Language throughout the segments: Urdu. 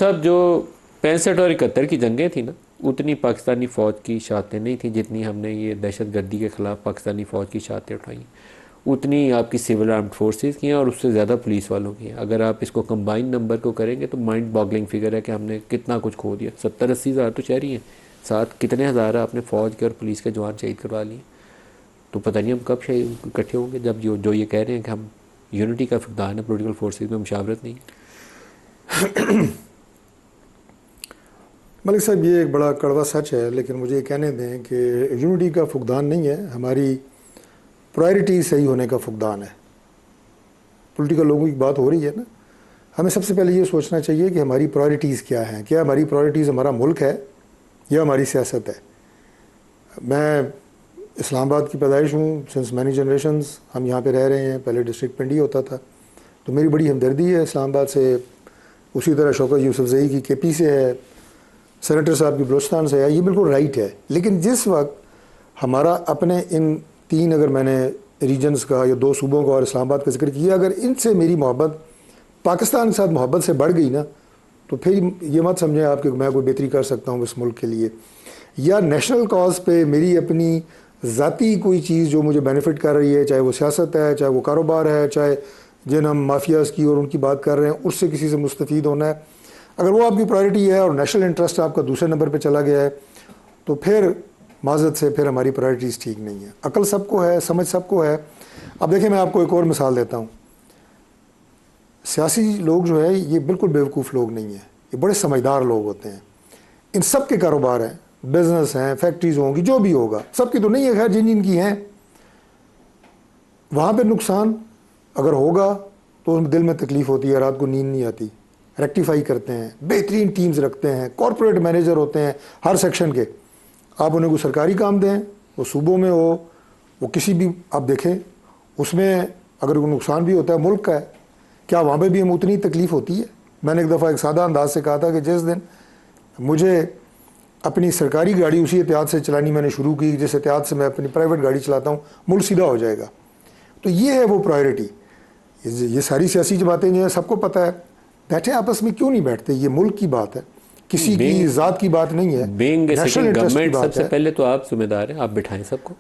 صاحب جو 65 اور 71 کی جنگیں تھیں نا، اتنی پاکستانی فوج کی شہادتیں نہیں تھیں جتنی ہم نے یہ دہشت گردی کے خلاف پاکستانی فوج کی شہادتیں اٹھائیں. اتنی آپ کی سول آرمڈ فورسز کی ہیں اور اس سے زیادہ پولیس والوں کی ہیں. اگر آپ اس کو کمبائن نمبر کو کریں گے تو مائنڈ باگلنگ فگر ہے کہ ہم نے کتنا کچھ کھو دیا. 70-80 ہزار تو شہری ہیں، ساتھ کتنے ہزار آپ نے فوج کے اور پولیس کے جوان شہید کروا لیے. تو پتہ نہیں ہم کب شہید اکٹھے ہوں گے جب جو یہ کہہ رہے ہیں کہ ہم یونٹی کا فقدان ہے، پولیٹیکل فورسز میں مشاورت نہیں. ملک صاحب یہ ایک بڑا کڑوا سچ ہے، لیکن مجھے یہ کہنے دیں کہ یونٹی کا فقدان نہیں ہے، ہماری پرائرٹی صحیح ہونے کا فقدان ہے. پولیٹیکل لوگوں کی بات ہو رہی ہے نا، ہمیں سب سے پہلے یہ سوچنا چاہیے کہ ہماری پرائرٹیز کیا ہیں. کیا ہماری پرائرٹیز ہمارا ملک ہے یا ہماری سیاست ہے؟ میں اسلام آباد کی پیدائش ہوں، سنس مینی جنریشنز ہم یہاں پہ رہ رہے ہیں. پہلے ڈسٹرکٹ پنڈی ہوتا تھا، تو میری بڑی ہمدردی ہے اسلام آباد سے. اسی طرح شوکت یوسف زئی کی کے پی سے ہے، سینیٹر صاحب کی بلوچستان سے ہے. یہ بالکل رائٹ ہے. لیکن جس وقت ہمارا اپنے ان 3 اگر میں نے ریجنز کا یا 2 صوبوں کا اور اسلام آباد کا ذکر کیا، اگر ان سے میری محبت پاکستان کے ساتھ محبت سے بڑھ گئی نا، تو پھر یہ مت سمجھیں آپ کہ میں کوئی بہتری کر سکتا ہوں اس ملک کے لیے، یا نیشنل کاز پہ میری اپنی ذاتی کوئی چیز جو مجھے بینیفٹ کر رہی ہے، چاہے وہ سیاست ہے، چاہے وہ کاروبار ہے، چاہے جن ہم مافیاز کی اور ان کی بات کر رہے ہیں اس سے کسی سے مستفید ہونا ہے، اگر وہ آپ کی پرائرٹی ہے اور نیشنل انٹرسٹ آپ کا دوسرے نمبر پہ چلا گیا ہے، تو پھر معذرت سے پھر ہماری پرائرٹیز ٹھیک نہیں ہیں. عقل سب کو ہے، سمجھ سب کو ہے. اب دیکھیں میں آپ کو ایک اور مثال دیتا ہوں. سیاسی لوگ جو ہے یہ بالکل بیوقوف لوگ نہیں ہیں، یہ بڑے سمجھدار لوگ ہوتے ہیں. ان سب کے کاروبار ہیں، بزنس ہیں، فیکٹریز ہوں گی، جو بھی ہوگا، سب کی تو نہیں ہے خیر، جن جن کی ہیں وہاں پہ نقصان اگر ہوگا تو دل میں تکلیف ہوتی ہے، رات کو نیند نہیں آتی. ریکٹیفائی کرتے ہیں، بہترین ٹیمز رکھتے ہیں، کارپوریٹ مینیجر ہوتے ہیں ہر سیکشن کے. آپ انہیں کوئی سرکاری کام دیں، وہ صوبوں میں ہو، وہ کسی بھی آپ دیکھیں اس میں اگر کوئی نقصان بھی ہوتا ہے ملک کا ہے، کیا وہاں پہ بھی ہم اتنی تکلیف ہوتی ہے؟ میں نے ایک دفعہ ایک سادہ انداز سے کہا تھا کہ جس دن مجھے اپنی سرکاری گاڑی اسی احتیاط سے چلانی میں نے شروع کی جس احتیاط سے میں اپنی پرائیویٹ گاڑی چلاتا ہوں، ملک سیدھا ہو جائے گا. تو یہ ہے وہ پرائرٹی. یہ ساری سیاسی باتیں جو ہیں سب کو پتہ ہے. بیٹھے آپس میں کیوں نہیں بیٹھتے؟ یہ ملک کی بات ہے، کسی کی ذات کی بات نہیں ہے، بینگ نیشنل انٹرسٹ کی گورنمنٹ سب بات سے ہے. پہلے تو آپ ذمہ دار ہیں، آپ بٹھائیں سب کو.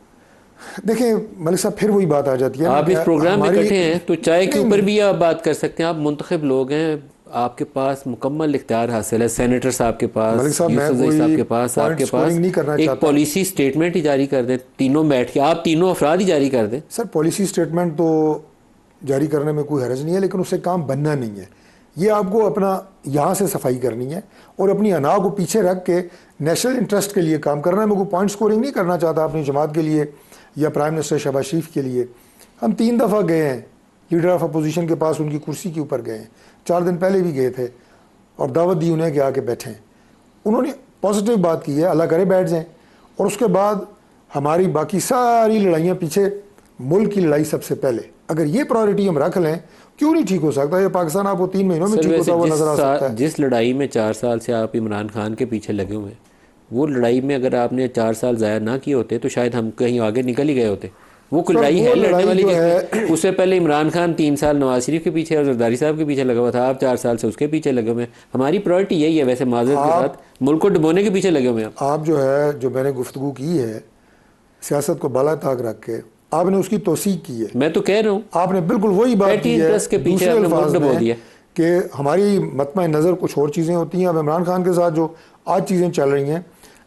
دیکھیں ملک صاحب پھر وہی بات آ جاتی ہے نا آپ کہ اس پروگرام میں ہماری کٹھے ہیں تو چائے کے اوپر نہیں، بھی آپ بات کر سکتے ہیں. آپ منتخب لوگ ہیں، آپ کے پاس مکمل اختیار حاصل ہے. سینیٹر صاحب کے پاس، ملک صاحب میں یوسف زئی صاحب کوئی کے پاس، آپ پوائنٹ کے پاس سکورنگ نہیں کرنا ایک چاہتا. پالیسی سٹیٹمنٹ ہی جاری کر دیں، تینوں بیٹھ کے آپ تینوں افراد ہی جاری کر دیں. سر پالیسی سٹیٹمنٹ تو جاری کرنے میں کوئی حرج نہیں ہے، لیکن اس سے کام بننا نہیں ہے. یہ آپ کو اپنا یہاں سے صفائی کرنی ہے اور اپنی انا کو پیچھے رکھ کے نیشنل انٹرسٹ کے لیے کام کرنا ہے. میں کوئی پوائنٹ سکورنگ نہیں کرنا چاہتا اپنی جماعت کے لیے یا پرائم منسٹر شہباز شریف کے لیے. ہم 3 دفعہ گئے ہیں لیڈر آف اپوزیشن کے پاس، ان کی کرسی کے اوپر گئے ہیں. 4 دن پہلے بھی گئے تھے اور دعوت دی انہیں کہ آ کے بیٹھیں. انہوں نے پازیٹیو بات کی ہے، اللہ کرے بیٹھ جائیں. اور اس کے بعد ہماری باقی ساری لڑائیاں پیچھے، ملک کی لڑائی سب سے پہلے. اگر یہ پرائرٹی ہم رکھ لیں، کیوں نہیں ٹھیک ہو سکتا؟ یہ پاکستان آپ کو 3 مہینوں میں سر ٹھیک ویسے ہوتا ہوا نظر آ سکتا ہے. جس لڑائی میں 4 سال سے آپ عمران خان کے پیچھے لگے ہوئے ہیں، وہ لڑائی میں اگر آپ نے 4 سال ضائع نہ کیے ہوتے تو شاید ہم کہیں آگے نکل ہی گئے ہوتے. وہ کوئی سر لڑائی وہ ہے لڑنے لڑائی والی جو جس میں ہے اس سے پہلے عمران خان 3 سال نواز شریف کے پیچھے اور زرداری صاحب کے پیچھے لگا ہوا تھا، آپ 4 سال سے اس کے پیچھے لگے ہوئے ہیں. ہماری پرائرٹی یہی ہے ویسے، معذرت کے ساتھ، ملک کو ڈبونے کے پیچھے لگے ہوئے ہیں. آپ جو ہے جو میں نے گفتگو کی ہے سیاست کو بالا طاق رکھ کے، آپ نے اس کی توثیق کی ہے. میں تو کہہ رہا ہوں آپ نے بالکل وہی بات پیٹی کی ہے انٹرسٹ کے پیچھے دوسرے آپ نے ملک الفاظ ڈبو میں دیا. کہ ہماری مطمع نظر کچھ اور چیزیں ہوتی ہیں. اب عمران خان کے ساتھ جو آج چیزیں چل رہی ہیں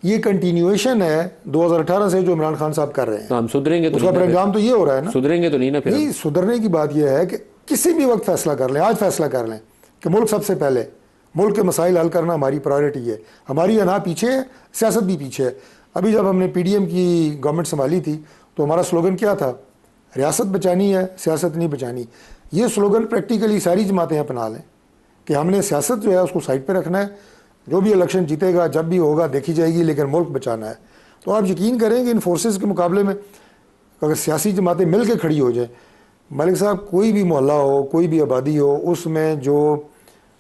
یہ کنٹینیویشن ہے 2018 سے جو عمران خان صاحب کر رہے ہیں. تو ہم سدھریں گے تو اس کا نہیں پر نا پھر، انجام تو یہ ہو رہا ہے نا. سدھریں گے تو نہیں نا پھر. نہیں، سدھرنے کی بات یہ ہے کہ کسی بھی وقت فیصلہ کر لیں، آج فیصلہ کر لیں کہ ملک سب سے پہلے، ملک کے مسائل حل کرنا ہماری پرائرٹی ہے. ہماری انا پیچھے ہے، سیاست بھی پیچھے ہے. ابھی جب ہم نے پی ڈی ایم کی گورنمنٹ سنبھالی تھی تو ہمارا سلوگن کیا تھا؟ ریاست بچانی ہے، سیاست نہیں بچانی. یہ سلوگن پریکٹیکلی ساری جماعتیں اپنا لیں کہ ہم نے سیاست جو ہے اس کو سائڈ پہ رکھنا ہے، جو بھی الیکشن جیتے گا جب بھی ہوگا دیکھی جائے گی، لیکن ملک بچانا ہے. تو آپ یقین کریں کہ ان فورسز کے مقابلے میں اگر سیاسی جماعتیں مل کے کھڑی ہو جائیں، ملک صاحب کوئی بھی محلہ ہو، کوئی بھی آبادی ہو، اس میں جو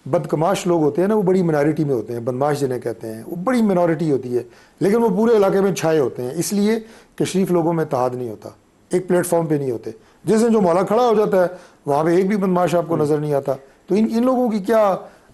بدکماش لوگ ہوتے ہیں نا وہ بڑی منارٹی میں ہوتے ہیں، بدماش جنہیں کہتے ہیں، وہ بڑی منارٹی ہوتی ہے، لیکن وہ پورے علاقے میں چھائے ہوتے ہیں. اس لیے کہ شریف لوگوں میں اتحاد نہیں ہوتا، ایک پلیٹ فارم پہ نہیں ہوتے. جس دن جو محلہ کھڑا ہو جاتا ہے وہاں پہ ایک بھی بدماش آپ کو نظر نہیں آتا. تو ان لوگوں کی کیا